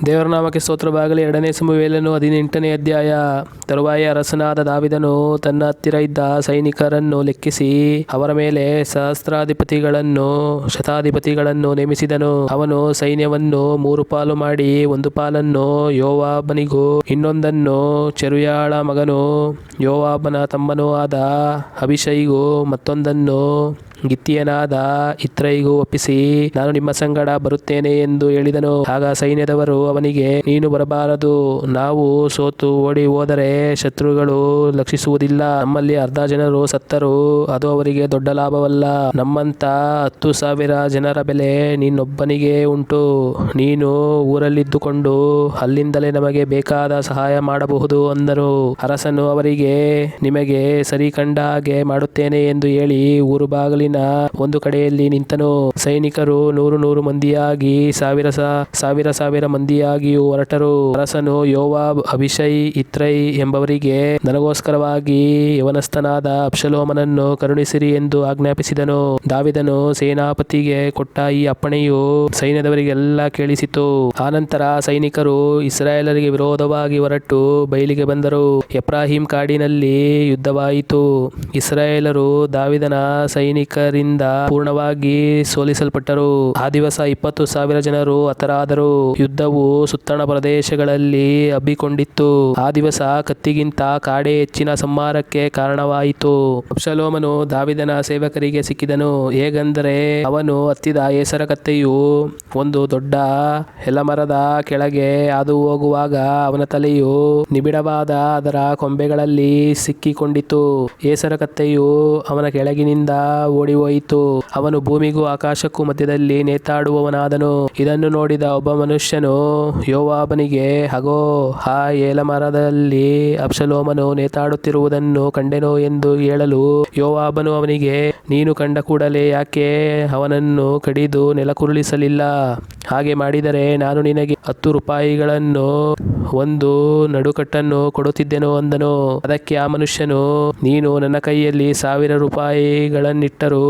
ದೇವರ ನಾಮಕ್ಕೆ ಸ್ತೋತ್ರವಾಗಲಿ. 2ನೇ ಸಮುವೇಲನು 18ನೇ ಅಧ್ಯಾಯ. ತರುವಾಯ ಅರಸನಾದ ದಾವೀದನು ತನ್ನ ಹತ್ತಿರ ಇದ್ದ ಸೈನಿಕರನ್ನು ಲೆಕ್ಕಿಸಿ ಅವರ ಮೇಲೆ ಸಹಸ್ರಾಧಿಪತಿಗಳನ್ನು ಶತಾಧಿಪತಿಗಳನ್ನು ನೇಮಿಸಿದನು. ಅವನು ಸೈನ್ಯವನ್ನು 3 ಪಾಲು ಮಾಡಿ 1 ಪಾಲನ್ನು ಯೋವಾಬನಿಗೂ ಇನ್ನೊಂದನ್ನು ಚೆರುಯಾಳ ಮಗನೂ ಯೋವಾಬನ ತಮ್ಮನೂ ಆದ ಅಭಿಷೈಗೂ ಮತ್ತೊಂದನ್ನು ಗಿತ್ತೀಯನಾದ ಇತ್ರೈಗೂ ಒಪ್ಪಿಸಿ, ನಾನು ನಿಮ್ಮ ಸಂಗಡ ಬರುತ್ತೇನೆ ಎಂದು ಹೇಳಿದನು. ಆಗ ಸೈನ್ಯದವರು ಅವನಿಗೆ, ನೀನು ಬರಬಾರದು, ನಾವು ಸೋತು ಓಡಿ ಹೋದರೆ ಶತ್ರುಗಳು ಲಕ್ಷಿಸುವುದಿಲ್ಲ. ನಮ್ಮಲ್ಲಿ 10 ಜನರು ಸತ್ತರೂ ಅದು ಅವರಿಗೆ ದೊಡ್ಡ ಲಾಭವಲ್ಲ. ನಮ್ಮಂತ 10,000 ಜನರ ಬೆಲೆ ನಿನ್ನೊಬ್ಬನಿಗೆ ಉಂಟು. ನೀನು ಊರಲ್ಲಿದ್ದುಕೊಂಡು ಅಲ್ಲಿಂದಲೇ ನಮಗೆ ಬೇಕಾದ ಸಹಾಯ ಮಾಡಬಹುದು ಅಂದನು. ಅರಸನು ಅವರಿಗೆ, ನಿಮಗೆ ಸರಿ ಕಂಡ ಹಾಗೆ ಮಾಡುತ್ತೇನೆ ಎಂದು ಹೇಳಿ ಊರು ಬಾಗಿಲಿನ ಒಂದು ಕಡೆಯಲ್ಲಿ ನಿಂತನು. ಸೈನಿಕರು 100 ಮಂದಿಯಾಗಿ 1000 ಮಂದಿಯಾಗಿಯೂ ಹೊರಟರು. ಅರಸನು ಯೋವಾಬ್, ಅಭಿಷೈ, ಇತ್ರೈ ಎಂಬವರಿಗೆ, ನನಗೋಸ್ಕರವಾಗಿ ಯವನಸ್ಥನಾದ ಅಬ್ಷಲೋಮನನ್ನು ಕರುಣಿಸಿರಿ ಎಂದು ಆಜ್ಞಾಪಿಸಿದನು. ದಾವೀದನು ಸೇನಾಪತಿಗೆ ಕೊಟ್ಟ ಈ ಅಪ್ಪಣೆಯು ಸೈನ್ಯದವರಿಗೆಲ್ಲ ಕೇಳಿಸಿತು. ಆನಂತರ ಸೈನಿಕರು ಇಸ್ರಾಯೇಲರಿಗೆ ವಿರೋಧವಾಗಿ ಹೊರಟು ಬೈಲಿಗೆ ಬಂದರು. ಎಫ್ರಾಯೀಮ್ ಕಾಡಿನಲ್ಲಿ ಯುದ್ಧವಾಯಿತು. ಇಸ್ರಾಯೇಲರು ದಾವೀದನ ಸೈನಿಕರಿಂದ ಪೂರ್ಣವಾಗಿ ಸೋಲಿಸಲ್ಪಟ್ಟರು. ಆ ದಿವಸ 20,000 ಜನರು ಹತರಾದರು. ಯುದ್ಧವು ಸುತ್ತಣ ಪ್ರದೇಶಗಳಲ್ಲಿ ಹಬ್ಬಿಕೊಂಡಿತ್ತು. ಆ ದಿವಸ ಕತ್ತಿಗಿಂತ ಕಾಡೇ ಹೆಚ್ಚಿನ ಸಂಹಾರಕ್ಕೆ ಕಾರಣವಾಯಿತು. ಅಬ್ಷಲೋಮನು ದಾವೀದನ ಸೇವಕರಿಗೆ ಸಿಕ್ಕಿದನು. ಹೇಗೆಂದರೆ, ಅವನು ಹತ್ತಿದ ಏಸರ ಕತ್ತೆಯು ಒಂದು ದೊಡ್ಡ ಎಲಮರದ ಕೆಳಗೆ ಹಾದು ಹೋಗುವಾಗ ಅವನ ತಲೆಯು ನಿಬಿಡವಾದ ಅದರ ಕೊಂಬೆಗಳಲ್ಲಿ ಸಿಕ್ಕಿಕೊಂಡಿತು. ಏಸರ ಕತ್ತೆಯು ಅವನ ಕೆಳಗಿನಿಂದ ಓಡಿ ಹೋಯಿತು. ಅವನು ಭೂಮಿಗೂ ಆಕಾಶಕ್ಕೂ ಮಧ್ಯದಲ್ಲಿ ನೇತಾಡುವವನಾದನು. ಇದನ್ನು ನೋಡಿದ ಒಬ್ಬ ಮನುಷ್ಯನು ಯೋವಾಬನಿಗೆ, ಅಗೋ, ಆ ಎಲಮರದಲ್ಲಿ ಅಬ್ಷಲೋಮನು ನೇತಾಡುತ್ತಿರುವುದನ್ನು ಕಂಡೆನು ಎಂದು ಹೇಳಲು, ಯೋವಾಬನು ಅವನಿಗೆ, ನೀನು ಕಂಡ ಕೂಡಲೇ ಯಾಕೆ ಅವನನ್ನು ಕಡಿದು ನೆಲಕ್ಕುರುಳಿಸಲಿಲ್ಲ? ಹಾಗೆ ಮಾಡಿದರೆ ನಾನು ನಿನಗೆ 10 ರೂಪಾಯಿಗಳನ್ನು ಒಂದು ನಡುಕಟ್ಟನ್ನು ಕೊಡುತ್ತಿದ್ದೆನು ಅಂದನು. ಅದಕ್ಕೆ ಆ ಮನುಷ್ಯನು, ನೀನು ನನ್ನ ಕೈಯಲ್ಲಿ 1000 ರೂಪಾಯಿಗಳನ್ನಿಟ್ಟರೂ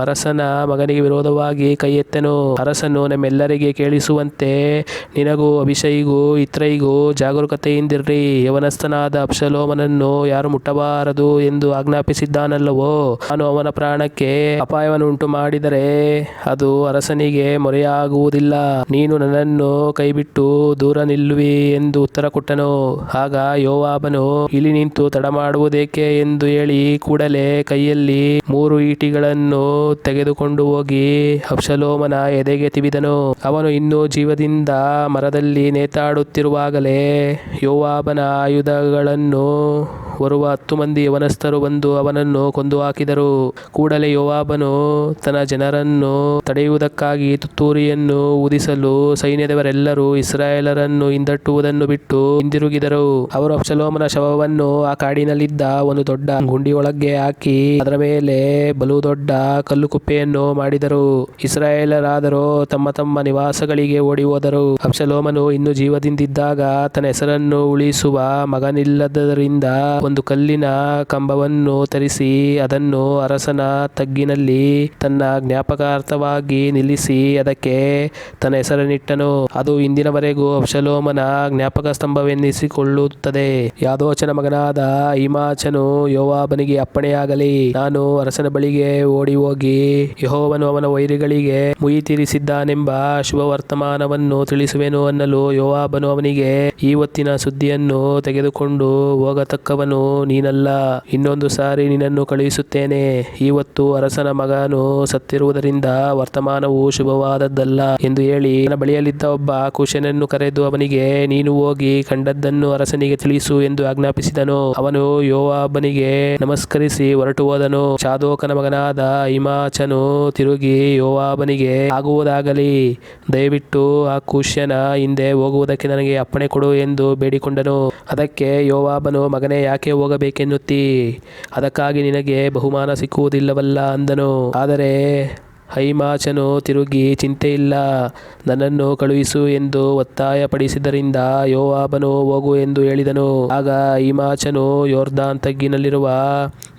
ಅರಸನ ಮಗನಿಗೆ ವಿರೋಧವಾಗಿ ಕೈ ಎತ್ತೆನು. ಅರಸನು ನಮ್ಮೆಲ್ಲರಿಗೆ ಕೇಳಿಸುವಂತೆ ನಿನಗೂ ಅಭಿಷೈಗೂ ಇತ್ರೈಗೂ ಜಾಗರೂಕತೆಯಿಂದಿರ್ರಿ. ಯವನಸ್ಥನಾದ ಅಬ್ಷಲೋಮನನ್ನು ಯಾರು ಮುಟ್ಟಬಾರದು ಎಂದು ಆಜ್ಞಾಪಿಸಿದ್ದಾನಲ್ಲವೋ? ನಾನು ಅವನ ಪ್ರಾಣಕ್ಕೆ ಅಪಾಯವನ್ನುಂಟು ಮಾಡಿದರೆ ಅದು ಅರಸನಿಗೆ ಮೊರೆಯಾಗುವುದಿಲ್ಲ. ನೀನು ನನ್ನನ್ನು ಕೈಬಿಟ್ಟು ದೂರ ನಿಲ್ಲುವಿ ಎಂದು ಉತ್ತರ ಕೊಟ್ಟನು. ಆಗ ಯೋವಾಬನು, ಇಲ್ಲಿ ನಿಂತು ತಡ ಮಾಡುವುದೇಕೆ ಎಂದು ಹೇಳಿ ಕೂಡಲೇ ಕೈಯಲ್ಲಿ 3 ಈಟಿಗಳನ್ನು ತೆಗೆದುಕೊಂಡು ಹೋಗಿ ಅಬ್ಷಲೋಮನ ಎದೆಗೆ ತಿವಿದನು. ಅವನು ಇನ್ನೂ ಜೀವದಿಂದ ಮರದಲ್ಲಿ ನೇತಾಡುತ್ತಿರುವಾಗಲೇ ಯೋವಾಬನ ಆಯುಧಗಳನ್ನು ಹೊರುವ 10 ಮಂದಿ ಯವನಸ್ಥರು ಬಂದು ಅವನನ್ನು ಕೊಂದು ಹಾಕಿದರು. ಕೂಡಲೇ ಯೋವಾಬನು ತನ್ನ ಜನರನ್ನು ತಡೆಯುವುದಕ್ಕಾಗಿ ತುತ್ತೂರಿಯನ್ನು ಊದಿಸಲು ಸೈನ್ಯದವರೆಲ್ಲರೂ ಇಸ್ರಾಯೇಲರನ್ನು ಹಿಂದಟ್ಟುವುದನ್ನು ಬಿಟ್ಟು ಹಿಂದಿರುಗಿದರು. ಅವರು ಅಬ್ಷಲೋಮನ ಶವವನ್ನು ಆ ಕಾಡಿನಲ್ಲಿದ್ದ ಒಂದು ದೊಡ್ಡ ಗುಂಡಿಯೊಳಗೆ ಹಾಕಿ ಅದರ ಮೇಲೆ ಬಲು ದೊಡ್ಡ ಕಲ್ಲುಕುಪ್ಪೆಯನ್ನು ಮಾಡಿದರು. ಇಸ್ರಾಯೇಲರಾದರೋ ತಮ್ಮ ತಮ್ಮ ನಿವಾಸಗಳಿಗೆ ಓಡಿ ಹೋದರು. ಅಬ್ಷಲೋಮನು ಇನ್ನೂ ಜೀವದಿಂದಿದ್ದಾಗ ತನ್ನ ಹೆಸರನ್ನು ಉಳಿಸುವ ಮಗನಿಲ್ಲದರಿಂದ ಒಂದು ಕಲ್ಲಿನ ಕಂಬವನ್ನು ತರಿಸಿ ಅದನ್ನು ಅರಸನ ತಗ್ಗಿನಲ್ಲಿ ತನ್ನ ಜ್ಞಾಪಕಾರ್ಥವಾಗಿ ನಿಲ್ಲಿಸಿ ಅದಕ್ಕೆ ತನ್ನ ಹೆಸರನ್ನಿಟ್ಟನು. ಅದು ಇಂದಿನವರೆಗೂ ಅಬ್ಷಲೋಮನ ಜ್ಞಾಪಕ ಸ್ತಂಭವೆನ್ನಿಸಿಕೊಳ್ಳುತ್ತದೆ. ಯಾದೋಚನ ಮಗನಾದ ಅಹೀಮಾಚನು ಯೋವಾಬನಿಗೆ, ಅಪ್ಪಣೆಯಾಗಲಿ, ನಾನು ಅರಸನ ಬಳಿಗೆ ಓಡಿ ಹೋಗಿ ಯೆಹೋವನು ಅವನ ವೈರಿಗಳಿಗೆ ಮುಯ್ಯಿ ತೀರಿಸಿದ್ದಾನೆಂಬ ಶುಭವರ್ತಮಾನವನ್ನು ತಿಳಿಸುವೆನು ಅನ್ನಲು, ಯೋವಾಬನು ಅವನಿಗೆ, ಈ ಹೊತ್ತಿನ ಸುದ್ದಿಯನ್ನು ತೆಗೆದುಕೊಂಡು ಹೋಗತಕ್ಕವನು ನೀನಲ್ಲ. ಇನ್ನೊಂದು ಸಾರಿ ನಿನ್ನನ್ನು ಕಳುಹಿಸುತ್ತೇನೆ. ಈ ಹೊತ್ತು ಅರಸನ ಮಗನು ಸತ್ತಿರುವುದರಿಂದ ವರ್ತಮಾನವು ಶುಭವಾದದ್ದಲ್ಲ ಎಂದು ಹೇಳಿ ತನ್ನ ಬಳಿಯಲ್ಲಿದ್ದ ಒಬ್ಬ ಕೂಶನನ್ನು ಕರೆದು ಅವನಿಗೆ, ನೀನು ಹೋಗಿ ಕಂಡದ್ದನ್ನು ಅರಸನಿಗೆ ತಿಳಿಸು ಎಂದು ಆಜ್ಞಾಪಿಸಿದನು. ಅವನು ಯೋವಾಬನಿಗೆ ನಮಸ್ಕರಿಸಿ ಹೊರಟು ಹೋದನು. ಚಾದೋಕನ ಮಗನಾದ ಅಹೀಮಾಚನು ತಿರುಗಿ ಯೋವಾಬನಿಗೆ, ಆಗುವುದಾಗಲಿ, ದಯವಿಟ್ಟು ಆ ಕೂಶ್ಯನ ಹಿಂದೆ ಹೋಗುವುದಕ್ಕೆ ನನಗೆ ಅಪ್ಪಣೆ ಕೊಡು ಎಂದು ಬೇಡಿಕೊಂಡನು. ಅದಕ್ಕೆ ಯೋವಾಬನು, ಮಗನೇ, ಯಾಕೆ ಹೋಗಬೇಕೆನ್ನುತ್ತೀ? ಅದಕ್ಕಾಗಿ ನಿನಗೆ ಬಹುಮಾನ ಸಿಕ್ಕುವುದಿಲ್ಲವಲ್ಲ ಅಂದನು. ಆದರೆ ಅಹೀಮಾಚನು ತಿರುಗಿ, ಚಿಂತೆಯಿಲ್ಲ, ನನ್ನನ್ನು ಕಳುಹಿಸು ಎಂದು ಒತ್ತಾಯಪಡಿಸಿದ್ದರಿಂದ ಯೋವಾಬನು ಹೋಗು ಎಂದು ಹೇಳಿದನು. ಆಗ ಅಹೀಮಾಚನು ಯೊರ್ದಾನ್ ತಗ್ಗಿನಲ್ಲಿರುವ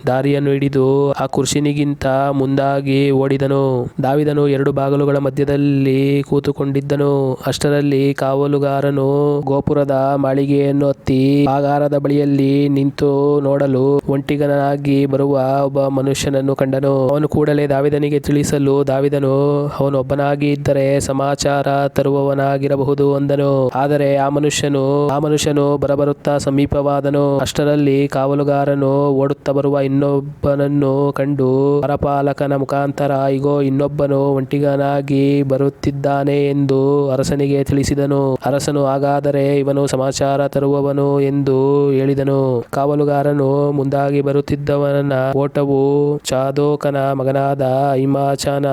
ದಾರಿಯನ್ನು ಹಿಡಿದು ಆ ಕುರ್ಶಿನಿಗಿಂತ ಮುಂದಾಗಿ ಓಡಿದನು. ದಾವೀದನು 2 ಬಾಗಿಲುಗಳ ಮಧ್ಯದಲ್ಲಿ ಕೂತುಕೊಂಡಿದ್ದನು. ಅಷ್ಟರಲ್ಲಿ ಕಾವಲುಗಾರನು ಗೋಪುರದ ಮಾಳಿಗೆಯನ್ನು ಹತ್ತಿ ಪ್ರಾಕಾರದ ಬಳಿಯಲ್ಲಿ ನಿಂತು ನೋಡಲು ಒಂಟಿಗನಾಗಿ ಬರುವ ಒಬ್ಬ ಮನುಷ್ಯನನ್ನು ಕಂಡನು. ಅವನು ಕೂಡಲೇ ದಾವೀದನಿಗೆ ತಿಳಿಸಲು, ದಾವೀದನು ಅವನು ಒಬ್ಬನಾಗಿ ಇದ್ದರೆ ಸಮಾಚಾರ ತರುವವನಾಗಿರಬಹುದು ಅಂದನು. ಆದರೆ ಆ ಮನುಷ್ಯನು ಬರಬರುತ್ತಾ ಸಮೀಪವಾದನು. ಅಷ್ಟರಲ್ಲಿ ಕಾವಲುಗಾರನು ಓಡುತ್ತಾ ಬರುವ ಇನ್ನೊಬ್ಬನನ್ನು ಕಂಡು ಪರಪಾಲಕನ ಮುಖಾಂತರ, ಇಗೋ, ಇನ್ನೊಬ್ಬನು ಒಂಟಿಗನಾಗಿ ಬರುತ್ತಿದ್ದಾನೆ ಎಂದು ಅರಸನಿಗೆ ತಿಳಿಸಿದನು. ಅರಸನು, ಹಾಗಾದರೆ ಇವನು ಸಮಾಚಾರ ತರುವವನು ಎಂದು ಹೇಳಿದನು. ಕಾವಲುಗಾರನು, ಮುಂದಾಗಿ ಬರುತ್ತಿದ್ದವನ ಓಟವು ಚಾದೋಕನ ಮಗನಾದ ಅಹಿಮಾಚನ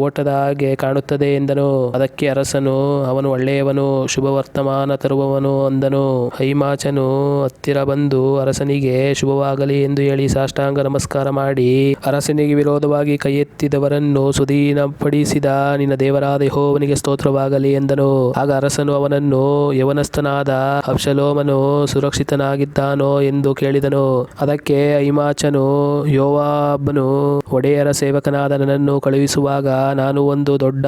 ಓಟದ ಹಾಗೆ ಕಾಣುತ್ತದೆ ಎಂದನು. ಅದಕ್ಕೆ ಅರಸನು, ಅವನು ಒಳ್ಳೆಯವನು, ಶುಭವರ್ತಮಾನ ತರುವವನು ಅಂದನು. ಅಹಿಮಾಚನು ಹತ್ತಿರ ಬಂದು ಅರಸನಿಗೆ ಶುಭವಾಗಲಿ ಎಂದು ಹೇಳಿ ಸಾಷ್ಟಾಂಗ ನಮಸ್ಕಾರ ಮಾಡಿ, ಅರಸನಿಗೆ ವಿರೋಧವಾಗಿ ಕೈ ಎತ್ತಿದವರನ್ನು ಸ್ವಾಧೀನಪಡಿಸಿದ ನಿನ್ನ ದೇವರಾದ ಯೆಹೋವನಿಗೆ ಸ್ತೋತ್ರವಾಗಲಿ ಎಂದನು. ಆಗ ಅರಸನು ಅವನನ್ನು, ಯೌವನಸ್ಥನಾದ ಅಬ್ಷಾಲೋಮನು ಸುರಕ್ಷಿತನಾಗಿದ್ದಾನೋ ಎಂದು ಕೇಳಿದನು. ಅದಕ್ಕೆ ಅಹಿಮಾಚನು, ಯೋವಾಬನು ಒಡೆಯರ ಸೇವಕನಾದ ನನ್ನನ್ನು ಕಳುಹಿಸುವಾಗ ನಾನು ಒಂದು ದೊಡ್ಡ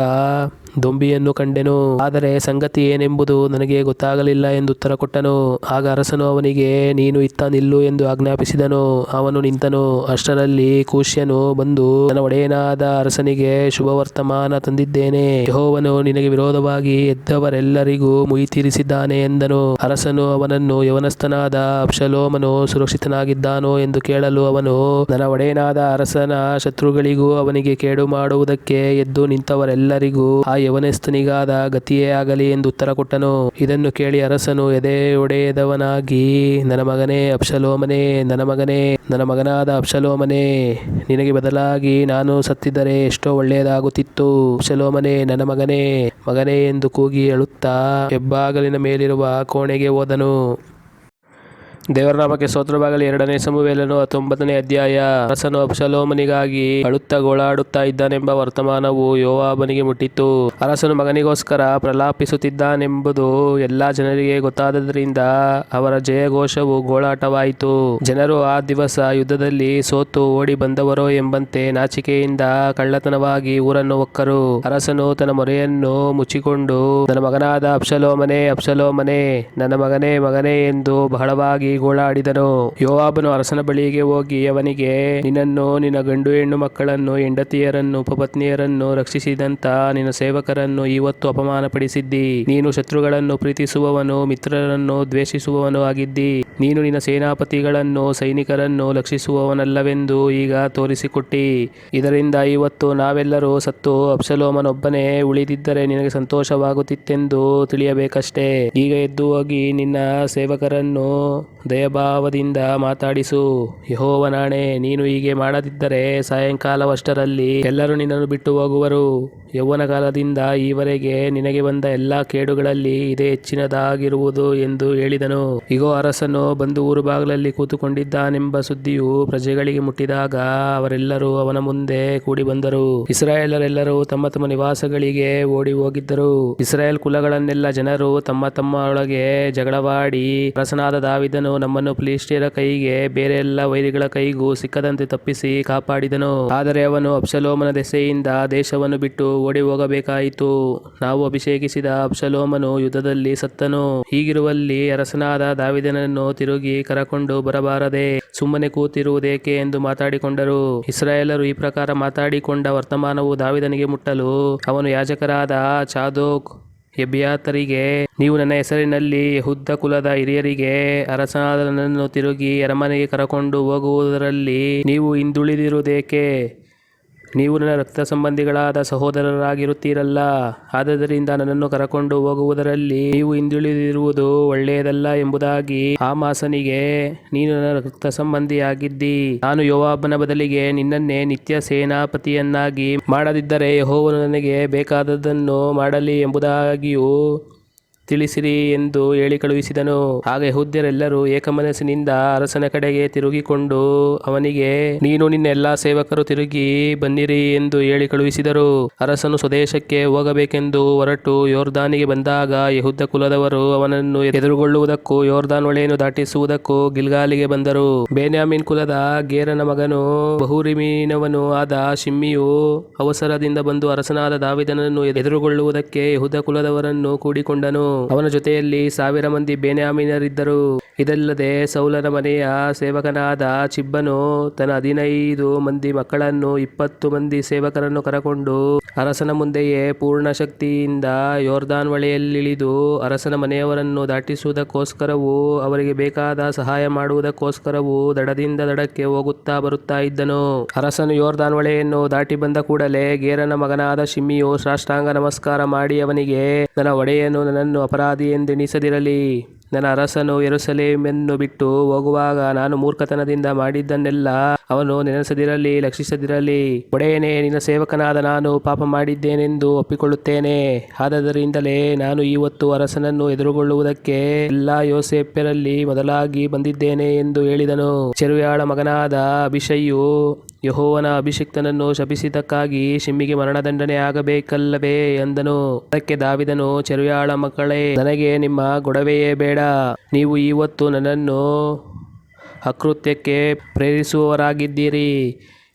ದೊಂಬಿಯನ್ನು ಕಂಡೆನು, ಆದರೆ ಸಂಗತಿ ಏನೆಂಬುದು ನನಗೆ ಗೊತ್ತಾಗಲಿಲ್ಲ ಎಂದು ಉತ್ತರ ಕೊಟ್ಟನು. ಆಗ ಅರಸನು ಅವನಿಗೆ, ನೀನು ಇತ್ತ ನಿಲ್ಲು ಎಂದು ಆಜ್ಞಾಪಿಸಿದನು. ಅವನು ನಿಂತನು. ಅಷ್ಟರಲ್ಲಿ ಕೂಷ್ಯನು ಬಂದು, ನನ್ನ ಒಡೆಯನಾದ ಅರಸನಿಗೆ ಶುಭವರ್ತಮಾನ ತಂದಿದ್ದೇನೆ, ಯೆಹೋವನು ನಿನಗೆ ವಿರೋಧವಾಗಿ ಎದ್ದವರೆಲ್ಲರಿಗೂ ಮುಯಿ ತೀರಿಸಿದ್ದಾನೆ ಎಂದನು. ಅರಸನು ಅವನನ್ನು, ಯೌವನಸ್ಥನಾದ ಅಬ್ಷಾಲೋಮನು ಸುರಕ್ಷಿತನಾಗಿದ್ದಾನೋ ಎಂದು ಕೇಳಲು ಅವನು, ನನ್ನ ಒಡೆಯನಾದ ಅರಸನ ಶತ್ರುಗಳಿಗೂ ಅವನಿಗೆ ಕೇಡು ಮಾಡುವುದಕ್ಕೆ ಎದ್ದು ನಿಂತವರೆಲ್ಲರಿಗೂ ಆ ಯೌವನಸ್ಥನಿಗಾದ ಗತಿಯೇ ಆಗಲಿ ಎಂದು ಉತ್ತರ ಕೊಟ್ಟನು. ಇದನ್ನು ಕೇಳಿ ಅರಸನು ಎದೆ ಒಡೆಯದವನಾಗಿ, ನನ್ನ ಮಗನೇ ಅಬ್ಷಾಲೋಮನೇ, ನನ್ನ ಮಗನಾದ ಅಬ್ಷಾಲೋಮನೇ, ನಿನಗೆ ಬದಲಾಗಿ ನಾನು ಸತ್ತಿದ್ದರೆ ಎಷ್ಟೋ ಒಳ್ಳೆಯದಾಗುತ್ತಿತ್ತು. ಅಬ್ಷಾಲೋಮನೇ, ನನ್ನ ಮಗನೇ ಎಂದು ಕೂಗಿ ಅಳುತ್ತಾ ಹೆಬ್ಬಾಗಿಲಿನ ಮೇಲಿರುವ ಕೋಣೆಗೆ ಹೋದನು. ದೇವರ ನಾಮಕ್ಕೆ ಸ್ತೋತ್ರವಾಗಲಿ. 2ನೇ ಸಮುವೇಲನು 19ನೇ ಅಧ್ಯಾಯ. ಅರಸನು ಅಬ್ಷಾಲೋಮನಿಗಾಗಿ ಅಳುತ್ತಾ ಗೋಳಾಡುತ್ತಾ ಇದ್ದಾನೆಂಬ ವರ್ತಮಾನವು ಯೋವಾಬನಿಗೆ ಮುಟ್ಟಿತು. ಅರಸನು ಮಗನಿಗೋಸ್ಕರ ಪ್ರಲಾಪಿಸುತ್ತಿದ್ದಾನೆಂಬುದು ಎಲ್ಲಾ ಜನರಿಗೆ ಗೊತ್ತಾದದರಿಂದ ಅವರ ಜಯಘೋಷವು ಗೋಳಾಟವಾಯಿತು. ಜನರು ಆ ದಿವಸ ಯುದ್ಧದಲ್ಲಿ ಸೋತು ಓಡಿ ಬಂದವರೋ ಎಂಬಂತೆ ನಾಚಿಕೆಯಿಂದ ಕಳ್ಳತನವಾಗಿ ಊರನ್ನು ಹೊಕ್ಕರು. ಅರಸನು ತನ್ನ ಮೊರೆಯನ್ನು ಮುಚ್ಚಿಕೊಂಡು, ನನ್ನ ಮಗನಾದ ಅಬ್ಷಾಲೋಮನೇ, ನನ್ನ ಮಗನೇ ಎಂದು ಬಹಳವಾಗಿ ಗೋಳಾಡಿದನು. ಯೋವಾಬನು ಅರಸನ ಬಳಿಗೆ ಹೋಗಿ ಅವನಿಗೆ, ನಿನ್ನನ್ನು, ನಿನ್ನ ಗಂಡು ಹೆಣ್ಣು ಮಕ್ಕಳನ್ನು, ಹೆಂಡತಿಯರನ್ನು, ಉಪಪತ್ನಿಯರನ್ನು ರಕ್ಷಿಸಿದಂತ ನಿನ್ನ ಸೇವಕರನ್ನು ಇವತ್ತು ಅಪಮಾನಪಡಿಸಿದ್ದಿ. ನೀನು ಶತ್ರುಗಳನ್ನು ಪ್ರೀತಿಸುವವನು, ಮಿತ್ರರನ್ನು ದ್ವೇಷಿಸುವವನು ಆಗಿದ್ದಿ. ನೀನು ನಿನ್ನ ಸೇನಾಪತಿಗಳನ್ನು, ಸೈನಿಕರನ್ನು ಲಕ್ಷಿಸುವವನಲ್ಲವೆಂದು ಈಗ ತೋರಿಸಿಕೊಟ್ಟಿ. ಇದರಿಂದ ಇವತ್ತು ನಾವೆಲ್ಲರೂ ಸತ್ತು ಅಬ್ಷಾಲೋಮನೊಬ್ಬನೇ ಉಳಿದಿದ್ದರೆ ನಿನಗೆ ಸಂತೋಷವಾಗುತ್ತಿತ್ತೆಂದು ತಿಳಿಯಬೇಕಷ್ಟೇ. ಈಗ ಎದ್ದು ಹೋಗಿ ನಿನ್ನ ಸೇವಕರನ್ನು ದಯಾಭಾವದಿಂದ ಮಾತಾಡಿಸು. ಯೆಹೋವನಾಣೆ, ನೀನು ಹೀಗೆ ಮಾಡದಿದ್ದರೆ ಸಾಯಂಕಾಲವಷ್ಟರಲ್ಲಿ ಎಲ್ಲರೂ ನಿನ್ನನ್ನು ಬಿಟ್ಟು ಹೋಗುವರು. ಯೌವನ ಕಾಲದಿಂದ ಈವರೆಗೆ ನಿನಗೆ ಬಂದ ಎಲ್ಲಾ ಕೇಡುಗಳಲ್ಲಿ ಇದೇ ಹೆಚ್ಚಿನದಾಗಿರುವುದು ಎಂದು ಹೇಳಿದನು. ಇಗೋ, ಅರಸನು ಬಂದು ಊರು ಬಾಗಿಲಲ್ಲಿ ಕೂತುಕೊಂಡಿದ್ದಾನೆಂಬ ಸುದ್ದಿಯು ಪ್ರಜೆಗಳಿಗೆ ಮುಟ್ಟಿದಾಗ ಅವರೆಲ್ಲರೂ ಅವನ ಮುಂದೆ ಕೂಡಿ ಬಂದರು. ಇಸ್ರಾಯೇಲರೆಲ್ಲರೂ ತಮ್ಮ ತಮ್ಮ ನಿವಾಸಗಳಿಗೆ ಓಡಿ ಹೋಗಿದ್ದರು. ಇಸ್ರಾಯೇಲ್ ಕುಲಗಳನ್ನೆಲ್ಲ ಜನರು ತಮ್ಮ ಒಳಗೆ ಜಗಳವಾಡಿ, ಅರಸನಾದ ದಾವೀದನು ನಮ್ಮನ್ನು ಫಿಲಿಷ್ಟಿಯರ ಕೈಗೆ, ಬೇರೆ ಎಲ್ಲ ವೈರಿಗಳ ಕೈಗೂ ಸಿಕ್ಕದಂತೆ ತಪ್ಪಿಸಿ ಕಾಪಾಡಿದನು. ಆದರೆ ಅವನು ಅಬ್ಷಾಲೋಮನ ದೆಸೆಯಿಂದ ದೇಶವನ್ನು ಬಿಟ್ಟು ಓಡಿ ಹೋಗಬೇಕಾಯಿತು. ನಾವು ಅಭಿಷೇಕಿಸಿದ ಅಬ್ಷಾಲೋಮನು ಯುದ್ಧದಲ್ಲಿ ಸತ್ತನು. ಹೀಗಿರುವಲ್ಲಿ ಅರಸನಾದ ದಾವೀದನನ್ನು ತಿರುಗಿ ಕರಕೊಂಡು ಬರಬಾರದೆ, ಸುಮ್ಮನೆ ಕೂತಿರುವುದೇಕೆ ಎಂದು ಮಾತಾಡಿಕೊಂಡರು. ಇಸ್ರಾಯೇಲರು ಈ ಪ್ರಕಾರ ಮಾತಾಡಿಕೊಂಡ ವರ್ತಮಾನವು ದಾವೀದನಿಗೆ ಮುಟ್ಟಲು ಅವನು ಯಾಜಕರಾದ ಚಾದೋಕ್, ಎಬ್ಯಾತರಿಗೆ, ನೀವು ನನ್ನ ಹೆಸರಿನಲ್ಲಿ ಯೆಹೂದ ಕುಲದ ಹಿರಿಯರಿಗೆ, ಅರಸನಾದ ನನ್ನನ್ನು ತಿರುಗಿ ಅರಮನೆಗೆ ಕರಕೊಂಡು ಹೋಗುವುದರಲ್ಲಿ ನೀವು ಹಿಂದುಳಿದಿರುವುದೇಕೆ? ನೀವು ನನ್ನ ರಕ್ತ ಸಂಬಂಧಿಗಳಾದ ಸಹೋದರರಾಗಿರುತ್ತೀರಲ್ಲ. ಆದದರಿಂದ ನನ್ನನ್ನು ಕರಕೊಂಡು ಹೋಗುವುದರಲ್ಲಿ ನೀವು ಹಿಂದುಳಿದಿರುವುದು ಒಳ್ಳೆಯದಲ್ಲ ಎಂಬುದಾಗಿ ಆಮಾಸನಿಗೆ, ನೀನು ನನ್ನ ರಕ್ತ ಸಂಬಂಧಿಯಾಗಿದ್ದಿ. ನಾನು ಯೋವಾಬನ ಬದಲಿಗೆ ನಿನ್ನನ್ನೇ ನಿತ್ಯ ಸೇನಾಪತಿಯನ್ನಾಗಿ ಮಾಡದಿದ್ದರೆ ಯೆಹೋವನು ನನಗೆ ಬೇಕಾದದ್ದನ್ನು ಮಾಡಲಿ ಎಂಬುದಾಗಿಯೂ ತಿಳಿಸಿರಿ ಎಂದು ಹೇಳಿ ಕಳುಹಿಸಿದನು. ಆಗ ಯೆಹೂದ್ಯರೆಲ್ಲರೂ ಏಕಮನಸ್ಸಿನಿಂದ ಅರಸನ ಕಡೆಗೆ ತಿರುಗಿಕೊಂಡು ಅವನಿಗೆ, ನೀನು ನಿನ್ನ ಎಲ್ಲಾ ಸೇವಕರು ತಿರುಗಿ ಬನ್ನಿರಿ ಎಂದು ಹೇಳಿ ಕಳುಹಿಸಿದರು. ಅರಸನು ಸ್ವದೇಶಕ್ಕೆ ಹೋಗಬೇಕೆಂದು ಹೊರಟು ಯೋರ್ದಾನಿಗೆ ಬಂದಾಗ ಯೆಹೂದ ಕುಲದವರು ಅವನನ್ನು ಎದುರುಗೊಳ್ಳುವುದಕ್ಕೂ ಯೋರ್ದಾನ್ ಹೊಳೆಯನ್ನು ದಾಟಿಸುವುದಕ್ಕೂ ಗಿಲ್ಗಾಲಿಗೆ ಬಂದರು. ಬೆನ್ಯಾಮೀನ್ ಕುಲದ ಗೇರನ ಮಗನೂ ಬಹುರೀಮಿನವನೂ ಆದ ಶಿಮ್ಮಿಯು ಅವಸರದಿಂದ ಬಂದು ಅರಸನಾದ ದಾವೀದನನ್ನು ಎದುರುಗೊಳ್ಳುವುದಕ್ಕೆ ಯೆಹೂದ ಕುಲದವರನ್ನು ಕೂಡಿಕೊಂಡನು. ಅವನ ಜೊತೆಯಲ್ಲಿ 1000 ಮಂದಿ ಬೆನ್ಯಾಮೀನರಿದ್ದರು. ಇದಲ್ಲದೆ ಸೌಲನ ಮನೆಯ ಸೇವಕನಾದ ಚಿಬ್ಬನು ತನ್ನ 15 ಮಂದಿ ಮಕ್ಕಳನ್ನು 20 ಮಂದಿ ಸೇವಕರನ್ನು ಕರಕೊಂಡು ಅರಸನ ಮುಂದೆಯೇ ಪೂರ್ಣ ಶಕ್ತಿಯಿಂದ ಯೋರ್ದಾನ್ ಹೊಳೆಯಲ್ಲಿಳಿದು ಅರಸನ ಮನೆಯವರನ್ನು ದಾಟಿಸುವುದಕ್ಕೋಸ್ಕರವೂ ಅವರಿಗೆ ಬೇಕಾದ ಸಹಾಯ ಮಾಡುವುದಕ್ಕೋಸ್ಕರವೂ ದಡದಿಂದ ದಡಕ್ಕೆ ಹೋಗುತ್ತಾ ಬರುತ್ತಾ ಇದ್ದನು. ಅರಸನು ಯೋರ್ದಾನ್ ಹೊಳೆಯನ್ನು ದಾಟಿ ಬಂದ ಕೂಡಲೇ ಗೇರನ ಮಗನಾದ ಶಿಮ್ಮಿಯು ಸಾಷ್ಟಾಂಗ ನಮಸ್ಕಾರ ಮಾಡಿ ಅವನಿಗೆ, ನನ್ನ ಒಡೆಯನು ನನ್ನನ್ನು ಅಪರಾಧಿ ಎಂದೆಣಿಸದಿರಲಿ. ನನ್ನ ಅರಸನು ಯೆರೂಸಲೇಮನ್ನು ಬಿಟ್ಟು ಹೋಗುವಾಗ ನಾನು ಮೂರ್ಖತನದಿಂದ ಮಾಡಿದ್ದನ್ನೆಲ್ಲ ಅವನು ನೆನೆಸದಿರಲಿ, ಲಕ್ಷಿಸದಿರಲಿ. ಒಡೆಯನೇ, ನಿನ್ನ ಸೇವಕನಾದ ನಾನು ಪಾಪ ಮಾಡಿದ್ದೇನೆಂದು ಒಪ್ಪಿಕೊಳ್ಳುತ್ತೇನೆ. ಆದದರಿಂದಲೇ ನಾನು ಇವತ್ತು ಅರಸನನ್ನು ಎದುರುಗೊಳ್ಳುವುದಕ್ಕೆ ಎಲ್ಲಾ ಯೋಸೇಫ್ಯರಲ್ಲಿ ಮೊದಲಾಗಿ ಬಂದಿದ್ದೇನೆ ಎಂದು ಹೇಳಿದನು. ಚೆರುಯಾಳ ಮಗನಾದ ಅಬೀಷೈಯು ಯೆಹೋವನ ಅಭಿಷಿಕ್ತನನ್ನು ಶಪಿಸಿದ್ದಕ್ಕಾಗಿ ಶಿಮ್ಮಿಗೆ ಮರಣದಂಡನೆ ಆಗಬೇಕಲ್ಲವೇ ಅಂದನು. ಅದಕ್ಕೆ ದಾವೀದನು, ಚೆರುಯಾಳ ಮಕ್ಕಳೇ, ನನಗೆ ನಿಮ್ಮ ಗೊಡವೆಯೇ ಬೇಡ. ನೀವು ಇವತ್ತು ನನ್ನನ್ನು ಅಕೃತ್ಯಕ್ಕೆ ಪ್ರೇರಿಸುವವರಾಗಿದ್ದೀರಿ.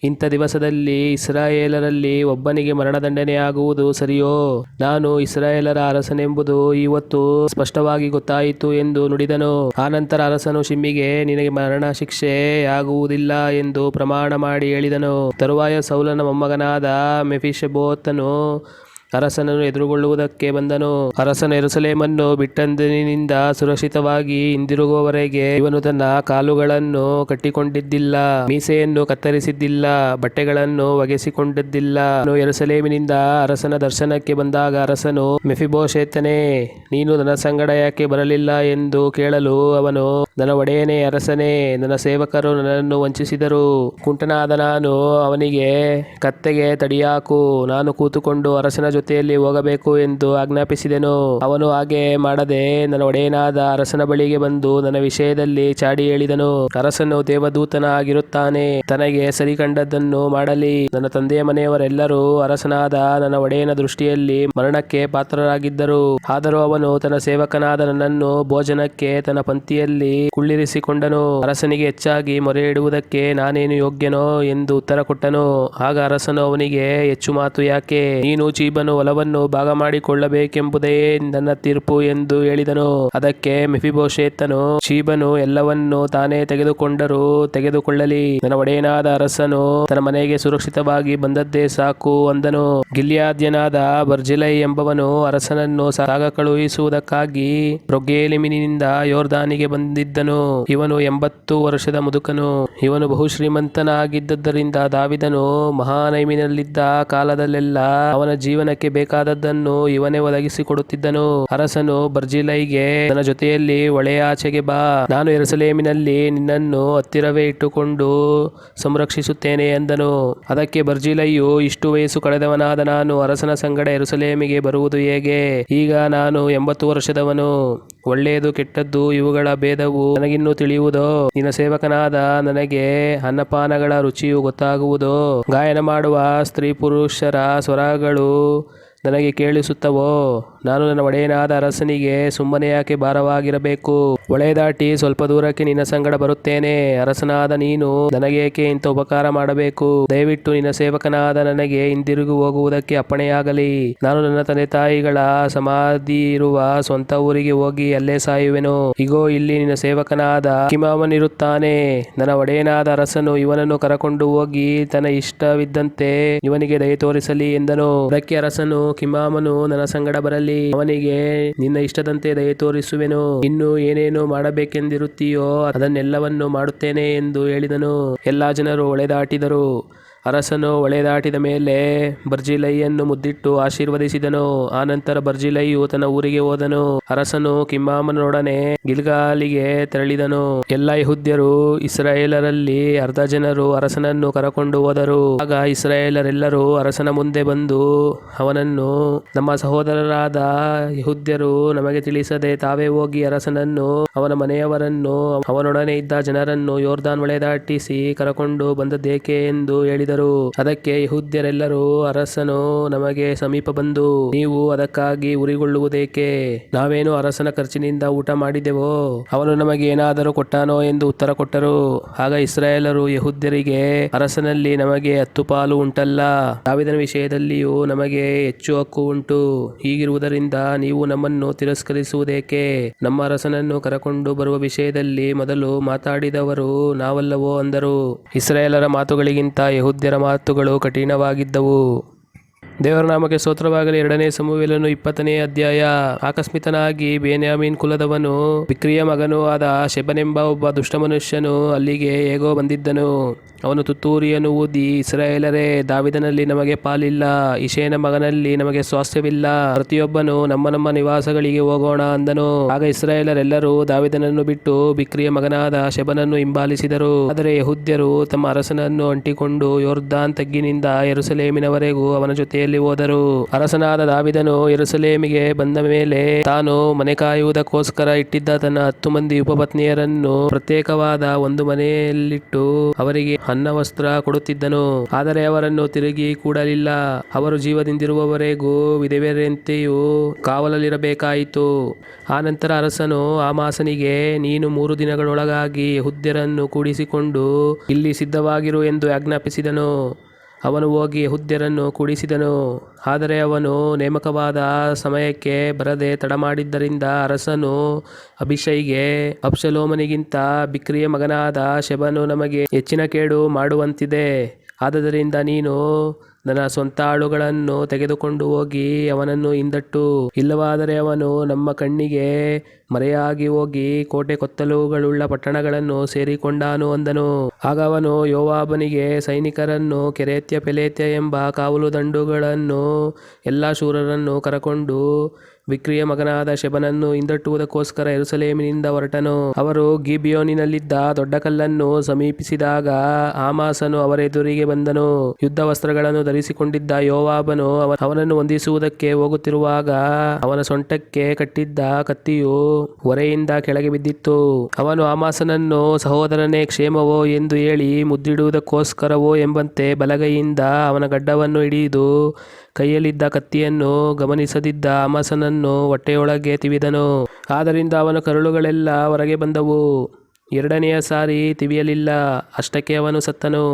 ಇಂಥ ದಿವಸದಲ್ಲಿ ಇಸ್ರಾಯೇಲರಲ್ಲಿ ಒಬ್ಬನಿಗೆ ಮರಣದಂಡನೆಯಾಗುವುದು ಸರಿಯೋ? ನಾನು ಇಸ್ರಾಯೇಲರ ಅರಸನೆಂಬುದು ಇವತ್ತು ಸ್ಪಷ್ಟವಾಗಿ ಗೊತ್ತಾಯಿತು ಎಂದು ನುಡಿದನು. ಆನಂತರ ಅರಸನು ಶಿಮ್ಮಿಗೆ, ನಿನಗೆ ಮರಣ ಶಿಕ್ಷೆಯಾಗುವುದಿಲ್ಲ ಎಂದು ಪ್ರಮಾಣ ಮಾಡಿ ಹೇಳಿದನು. ತರುವಾಯ ಸೌಲನ ಮೊಮ್ಮಗನಾದ ಮೆಫೀಷೆಬೋತನು ಅರಸನನ್ನು ಎದುರುಗೊಳ್ಳುವುದಕ್ಕೆ ಬಂದನು. ಅರಸನು ಯೆರೂಸಲೇಮನ್ನು ಬಿಟ್ಟಂದಿನಿಂದ ಸುರಕ್ಷಿತವಾಗಿ ಹಿಂದಿರುಗುವವರೆಗೆ ಇವನು ತನ್ನ ಕಾಲುಗಳನ್ನು ಕಟ್ಟಿಕೊಂಡಿದ್ದಿಲ್ಲ, ಮೀಸೆಯನ್ನು ಕತ್ತರಿಸಿದ್ದಿಲ್ಲ, ಬಟ್ಟೆಗಳನ್ನು ಒಗೆಸಿಕೊಂಡಿದ್ದಿಲ್ಲ. ಯೆರೂಸಲೇಮಿನಿಂದ ಅರಸನ ದರ್ಶನಕ್ಕೆ ಬಂದಾಗ ಅರಸನು, ಮೆಫಿಬೋಶೆತನೇ, ನೀನು ನನ್ನ ಸಂಗಡ ಯಾಕೆ ಬರಲಿಲ್ಲ ಎಂದು ಕೇಳಲು ಅವನು, ನನ್ನ ಒಡೆಯನೇ ಅರಸನೇ, ನನ್ನ ಸೇವಕರು ನನ್ನನ್ನು ವಂಚಿಸಿದರು. ಕುಂಟನಾದ ನಾನು ಅವನಿಗೆ, ಕತ್ತೆಗೆ ತಡಿಯಾಕು, ನಾನು ಕೂತುಕೊಂಡು ಅರಸನ ಜೊತೆಯಲ್ಲಿ ಹೋಗಬೇಕು ಎಂದು ಆಜ್ಞಾಪಿಸಿದೆನು. ಅವನು ಹಾಗೆ ಮಾಡದೆ ನನ್ನ ಒಡೆಯನಾದ ಅರಸನ ಬಳಿಗೆ ಬಂದು ನನ್ನ ವಿಷಯದಲ್ಲಿ ಚಾಡಿ ಹೇಳಿದನು. ಅರಸನು ದೇವದೂತನಾಗಿರುತ್ತಾನೆ, ತನಗೆ ಸರಿ ಕಂಡದ್ದನ್ನು ಮಾಡಲಿ. ನನ್ನ ತಂದೆಯ ಮನೆಯವರೆಲ್ಲರೂ ಅರಸನಾದ ನನ್ನ ಒಡೆಯನ ದೃಷ್ಟಿಯಲ್ಲಿ ಮರಣಕ್ಕೆ ಪಾತ್ರರಾಗಿದ್ದರು. ಆದರೂ ಅವನು ತನ್ನ ಸೇವಕನಾದ ನನ್ನನ್ನು ಭೋಜನಕ್ಕೆ ತನ್ನ ಪಂಕ್ತಿಯಲ್ಲಿ ಕುಳ್ಳಿರಿಸಿಕೊಂಡನು. ಅರಸನಿಗೆ ಹೆಚ್ಚಾಗಿ ಮೊರೆ ಇಡುವುದಕ್ಕೆ ನಾನೇನು ಯೋಗ್ಯನೋ ಎಂದು ಉತ್ತರ ಕೊಟ್ಟನು. ಆಗ ಅರಸನು ಅವನಿಗೆ, ಹೆಚ್ಚು ಮಾತು ಯಾಕೆ? ನೀನು ಚೀಬನು ಹೊಲವನ್ನು ಭಾಗ ಮಾಡಿಕೊಳ್ಳಬೇಕೆಂಬುದೇ ನನ್ನ ತೀರ್ಪು ಎಂದು ಹೇಳಿದನು. ಅದಕ್ಕೆ ಮೆಫಿಬೋಶೆತನು, ಚೀಬನು ಎಲ್ಲವನ್ನೂ ತಾನೇ ತೆಗೆದುಕೊಂಡರೂ ತೆಗೆದುಕೊಳ್ಳಲಿ, ನನ್ನ ಒಡೆಯನಾದ ಅರಸನು ತನ್ನ ಮನೆಗೆ ಸುರಕ್ಷಿತವಾಗಿ ಬಂದದ್ದೇ ಸಾಕು ಅಂದನು. ಗಿಲ್ಯಾದ್ಯನಾದ ಬರ್ಜಿಲೈ ಎಂಬವನು ಅರಸನನ್ನು ಸಾಗ ಕಳುಹಿಸುವುದಕ್ಕಾಗಿ ರೊಗೆಲಿಮಿನಿಂದ ಯೋರ್ದಾನಿಗೆ ಬಂದಿದ್ದನು. ಇವನು 80 ವರ್ಷದ ಮುದುಕನು. ಇವನು ಬಹುಶ್ರೀಮಂತನಾಗಿದ್ದರಿಂದ ದಾವೀದನು ಮಹಾನೈಮಿನಲ್ಲಿದ್ದ ಕಾಲದಲ್ಲೆಲ್ಲ ಅವನ ಜೀವನಕ್ಕೆ ಬೇಕಾದದ್ದನ್ನು ಇವನೇ ಒದಗಿಸಿಕೊಡುತ್ತಿದ್ದನು. ಅರಸನು ಬರ್ಜಿಲೈಗೆ, ನನ್ನ ಜೊತೆಯಲ್ಲಿ ಹೊಳೆಯಾಚೆಗೆ ಬಾ, ನಾನು ಯೆರೂಸಲೇಮಿನಲ್ಲಿ ನಿನ್ನನ್ನು ಹತ್ತಿರವೇ ಇಟ್ಟುಕೊಂಡು ಸಂರಕ್ಷಿಸುತ್ತೇನೆ ಎಂದನು. ಅದಕ್ಕೆ ಬರ್ಜಿಲೈಯು, ಇಷ್ಟು ವಯಸ್ಸು ಕಳೆದವನಾದ ನಾನು ಅರಸನ ಸಂಗಡ ಯೆರೂಸಲೇಮಿಗೆ ಬರುವುದು ಹೇಗೆ? ಈಗ ನಾನು 80 ವರ್ಷದವನು. ಒಳ್ಳೆಯದು ಕೆಟ್ಟದ್ದು ಇವುಗಳ ಭೇದವು ನನಗಿನ್ನೂ ತಿಳಿಯುವುದೋ? ನಿನ್ನ ಸೇವಕನಾದ ನನಗೆ ಅನ್ನಪಾನಗಳ ರುಚಿಯು ಗೊತ್ತಾಗುವುದೋ? ಗಾಯನ ಮಾಡುವ ಸ್ತ್ರೀ ಪುರುಷರ ಸ್ವರಗಳು ನನಗೆ ಕೇಳಿಸುತ್ತವೋ? ನಾನು ನನ್ನ ಒಡೆಯನಾದ ಅರಸನಿಗೆ ಸುಮ್ಮನೆ ಯಾಕೆ ಭಾರವಾಗಿರಬೇಕು? ಹೊಳೆ ದಾಟಿ ಸ್ವಲ್ಪ ದೂರಕ್ಕೆ ನಿನ್ನ ಸಂಗಡ ಬರುತ್ತೇನೆ. ಅರಸನಾದ ನೀನು ನನಗೇಕೆ ಇಂಥ ಉಪಕಾರ ಮಾಡಬೇಕು? ದಯವಿಟ್ಟು ನಿನ್ನ ಸೇವಕನಾದ ನನಗೆ ಹಿಂದಿರುಗಿ ಹೋಗುವುದಕ್ಕೆ ಅಪ್ಪಣೆಯಾಗಲಿ. ನಾನು ನನ್ನ ತಂದೆ ತಾಯಿಗಳ ಸಮಾಧಿ ಇರುವ ಸ್ವಂತ ಊರಿಗೆ ಹೋಗಿ ಅಲ್ಲೇ ಸಾಯುವೆನು. ಇಗೋ, ಇಲ್ಲಿ ನಿನ್ನ ಸೇವಕನಾದ ಕಿಮಾಮನಿರುತ್ತಾನೆ. ನನ್ನ ಒಡೆಯನಾದ ಅರಸನು ಇವನನ್ನು ಕರಕೊಂಡು ಹೋಗಿ ತನ್ನ ಇಷ್ಟವಿದ್ದಂತೆ ಇವನಿಗೆ ದಯೆ ತೋರಿಸಲಿ ಎಂದನು. ಅದಕ್ಕೆ ಅರಸನು, ಕಿಮಾಮನು ನನ್ನ ಸಂಗಡ ಬರಲಿ, ಅವನಿಗೆ ನಿನ್ನ ಇಷ್ಟದಂತೆ ದಯೆ ತೋರಿಸುವೆನು. ಇನ್ನು ಏನೇನು ಮಾಡಬೇಕೆಂದಿರುತ್ತೀಯೋ ಅದನ್ನೆಲ್ಲವನ್ನು ಮಾಡುತ್ತೇನೆ ಎಂದು ಹೇಳಿದನು. ಎಲ್ಲಾ ಜನರು ಹೊಳೆ ದಾಟಿದರು. ಅರಸನು ಹೊಳೆ ದಾಟಿದ ಮೇಲೆ ಬರ್ಜಿಲೈಯನ್ನು ಮುದ್ದಿಟ್ಟು ಆಶೀರ್ವದಿಸಿದನು. ಆನಂತರ ಬರ್ಜಿಲೈಯು ತನ್ನ ಊರಿಗೆ ಹೋದನು. ಅರಸನು ಕಿಮ್ಹಾಮನೊಡನೆ ಗಿಲ್ಗಾಲಿಗೆ ತೆರಳಿದನು. ಎಲ್ಲ ಯೆಹೂದ್ಯರು ಇಸ್ರಾಯೇಲರಲ್ಲಿ ಅರ್ಧ ಜನರು ಅರಸನನ್ನು ಕರಕೊಂಡು ಹೋದರು. ಆಗ ಇಸ್ರಾಯೇಲರೆಲ್ಲರೂ ಅರಸನ ಮುಂದೆ ಬಂದು ಅವನನ್ನು, ನಮ್ಮ ಸಹೋದರರಾದ ಯೆಹೂದ್ಯರು ನಮಗೆ ತಿಳಿಸದೆ ತಾವೇ ಹೋಗಿ ಅರಸನನ್ನು, ಅವನ ಮನೆಯವರನ್ನು, ಅವನೊಡನೆ ಇದ್ದ ಜನರನ್ನು ಯೊರ್ದಾನ್ ಹೊಳೆ ದಾಟಿಸಿ ಕರಕೊಂಡು ಬಂದದ್ದೇಕೆ ಎಂದು ಹೇಳಿದರು. ಅದಕ್ಕೆ ಯೆಹೂದ್ಯರೆಲ್ಲರೂ, ಅರಸನು ನಮಗೆ ಸಮೀಪ ಬಂದು ನೀವು ಅದಕ್ಕಾಗಿ ಉರಿಗೊಳ್ಳುವುದೇಕೆ? ನಾವೇನು ಅರಸನ ಖರ್ಚಿನಿಂದ ಊಟ ಮಾಡಿದೆವೋ? ಅವನು ನಮಗೆ ಏನಾದರೂ ಕೊಟ್ಟಾನೋ ಎಂದು ಉತ್ತರ ಕೊಟ್ಟರು. ಆಗ ಇಸ್ರಾಯೇಲರು ಯೆಹೂದ್ಯರಿಗೆ, ಅರಸನಲ್ಲಿ ನಮಗೆ 10 ಪಾಲು ಉಂಟಲ್ಲ, ದಾವೀದನ ವಿಷಯದಲ್ಲಿಯೂ ನಮಗೆ ಹೆಚ್ಚು ಹಕ್ಕು ಉಂಟು. ಹೀಗಿರುವುದರಿಂದ ನೀವು ನಮ್ಮನ್ನು ತಿರಸ್ಕರಿಸುವುದೇಕೆ? ನಮ್ಮ ಅರಸನನ್ನು ಕರಕೊಂಡು ಬರುವ ವಿಷಯದಲ್ಲಿ ಮೊದಲು ಮಾತಾಡಿದವರು ನಾವಲ್ಲವೋ ಅಂದರು. ಇಸ್ರಾಯೇಲರ ಮಾತುಗಳಿಗಿಂತ ಯೆಹೂದ್ಯರ ಮಾತುಗಳು ಕಠಿಣವಾಗಿದ್ದವು. ದೇವರ ನಾಮಕ್ಕೆ ಸ್ತೋತ್ರವಾಗಲಿ. 2ನೇ ಸಮುವೇಲನು 20ನೇ ಅಧ್ಯಾಯ. ಆಕಸ್ಮಿಕನಾಗಿ ಬೆನ್ಯಾಮೀನ್ ಕುಲದವನು ಬಿಕ್ರಿಯ ಮಗನೂ ಆದ ಶೆಬನೆಂಬ ಒಬ್ಬ ದುಷ್ಟ ಮನುಷ್ಯನು ಅಲ್ಲಿಗೆ ಹೇಗೋ ಬಂದಿದ್ದನು. ಅವನು ತುತ್ತೂರಿಯನ್ನು ಊದಿ, ಇಸ್ರಾಯೇಲರೇ, ದಾವೀದನಲ್ಲಿ ನಮಗೆ ಪಾಲಿಲ್ಲ, ಇಷೇನ ಮಗನಲ್ಲಿ ನಮಗೆ ಸ್ವಾಸ್ಥ್ಯವಿಲ್ಲ, ಪ್ರತಿಯೊಬ್ಬನು ನಮ್ಮ ನಮ್ಮ ನಿವಾಸಗಳಿಗೆ ಹೋಗೋಣ ಅಂದನು. ಆಗ ಇಸ್ರಾಯೇಲರೆಲ್ಲರೂ ದಾವೀದನನ್ನು ಬಿಟ್ಟು ಬಿಕ್ರಿಯ ಮಗನಾದ ಶೆಬನನ್ನು ಹಿಂಬಾಲಿಸಿದರು. ಆದರೆ ಯೆಹೂದ್ಯರು ತಮ್ಮ ಅರಸನನ್ನು ಅಂಟಿಕೊಂಡು ಯೊರ್ದಾನ್ ತಗ್ಗಿನಿಂದ ಯೆರೂಸಲೇಮಿನವರೆಗೂ ಅವನ ಜೊತೆಯಲ್ಲಿ ಹೋದರು. ಅರಸನಾದ ದಾವೀದನು ಯೆರೂಸಲೇಮಿಗೆ ಬಂದ ಮೇಲೆ ತಾನು ಮನೆ ಕಾಯುವುದಕ್ಕೋಸ್ಕರ ಇಟ್ಟಿದ್ದ ತನ್ನ 10 ಮಂದಿ ಉಪಪತ್ನಿಯರನ್ನು ಪ್ರತ್ಯೇಕವಾದ ಒಂದು ಮನೆಯಲ್ಲಿಟ್ಟು ಅವರಿಗೆ ಅನ್ನ ವಸ್ತ್ರ ಕೊಡುತ್ತಿದ್ದನು. ಆದರೆ ಅವರನ್ನು ತಿರುಗಿ ಕೂಡಲಿಲ್ಲ. ಅವರು ಜೀವದಿಂದಿರುವವರೆಗೂ ವಿಧವೆಯರಂತೆಯೂ ಕಾವಲಲ್ಲಿರಬೇಕಾಯಿತು. ಆನಂತರ ಅರಸನು ಆಮಾಸನಿಗೆ, ನೀನು 3 ದಿನಗಳೊಳಗಾಗಿ ಯೆಹೂದ್ಯರನ್ನು ಕೂಡಿಸಿಕೊಂಡು ಇಲ್ಲಿ ಸಿದ್ಧವಾಗಿರು ಎಂದು ಆಜ್ಞಾಪಿಸಿದನು. ಅವನು ಹೋಗಿ ಯೆಹೂದ್ಯರನ್ನು ಕೂಡಿಸಿದನು. ಆದರೆ ಅವನು ನೇಮಕವಾದ ಸಮಯಕ್ಕೆ ಬರದೆ ತಡಮಾಡಿದ್ದರಿಂದ ಅರಸನು ಅಬೀಷೈಗೆ, ಅಬ್ಷಲೋಮನಿಗಿಂತ ಬಿಕ್ರಿಯ ಮಗನಾದ ಶೆಬನು ನಮಗೆ ಹೆಚ್ಚಿನ ಕೇಡು ಮಾಡುವಂತಿದೆ. ಆದದರಿಂದ ನೀನು ನನ್ನ ಸ್ವಂತ ಆಳುಗಳನ್ನು ತೆಗೆದುಕೊಂಡು ಹೋಗಿ ಅವನನ್ನು ಹಿಂದಟ್ಟು, ಇಲ್ಲವಾದರೆ ಅವನು ನಮ್ಮ ಕಣ್ಣಿಗೆ ಮರೆಯಾಗಿ ಹೋಗಿ ಕೋಟೆ ಕೊತ್ತಲುಗಳುಳ್ಳ ಪಟ್ಟಣಗಳನ್ನು ಸೇರಿಕೊಂಡಾನು ಅಂದನು. ಆಗ ಅವನು ಯೋವಾಬನಿಗೆ, ಸೈನಿಕರನ್ನು, ಕೆರೇತ್ಯ ಪೆಲೇತ್ಯ ಎಂಬ ಕಾವಲು ದಂಡುಗಳನ್ನು, ಎಲ್ಲ ಶೂರರನ್ನು ಕರಕೊಂಡು ಬಿಕ್ರಿಯ ಮಗನಾದ ಶೆಬನನ್ನು ಹಿಂದಟ್ಟುವುದಕ್ಕೋಸ್ಕರ ಯೆರೂಸಲೇಮಿನಿಂದ ಹೊರಟನು. ಅವರು ಗಿಬಿಯೋನಿನಲ್ಲಿದ್ದ ದೊಡ್ಡ ಕಲ್ಲನ್ನು ಸಮೀಪಿಸಿದಾಗ ಆಮಾಸನು ಅವರ ಎದುರಿಗೆ ಬಂದನು. ಯುದ್ಧ ವಸ್ತ್ರಗಳನ್ನು ಧರಿಸಿಕೊಂಡಿದ್ದ ಯೋವಾಬನು ಅವನನ್ನು ವಂದಿಸುವುದಕ್ಕೆ ಹೋಗುತ್ತಿರುವಾಗ ಅವನ ಸೊಂಟಕ್ಕೆ ಕಟ್ಟಿದ್ದ ಕತ್ತಿಯು ಹೊರೆಯಿಂದ ಕೆಳಗೆ ಬಿದ್ದಿತ್ತು. ಅವನು ಆಮಾಸನನ್ನು, ಸಹೋದರನೇ, ಕ್ಷೇಮವೋ ಎಂದು ಹೇಳಿ ಮುದ್ದಿಡುವುದಕ್ಕೋಸ್ಕರವೋ ಎಂಬಂತೆ ಬಲಗೈಯಿಂದ ಅವನ ಗಡ್ಡವನ್ನು ಹಿಡಿದು ಕೈಯಲ್ಲಿದ್ದ ಕತ್ತಿಯನ್ನು ಗಮನಿಸದಿದ್ದ ಆಮಾಸನನ್ನು ಹೊಟ್ಟೆಯೊಳಗೆ ತಿವಿದನು. ಆದ್ದರಿಂದ ಅವನ ಕರುಳುಗಳೆಲ್ಲ ಹೊರಗೆ ಬಂದವು. 2ನೆಯ ಸಾರಿ ತಿವಿಯಲಿಲ್ಲ. ಅಷ್ಟಕ್ಕೆ ಅವನು ಸತ್ತನು.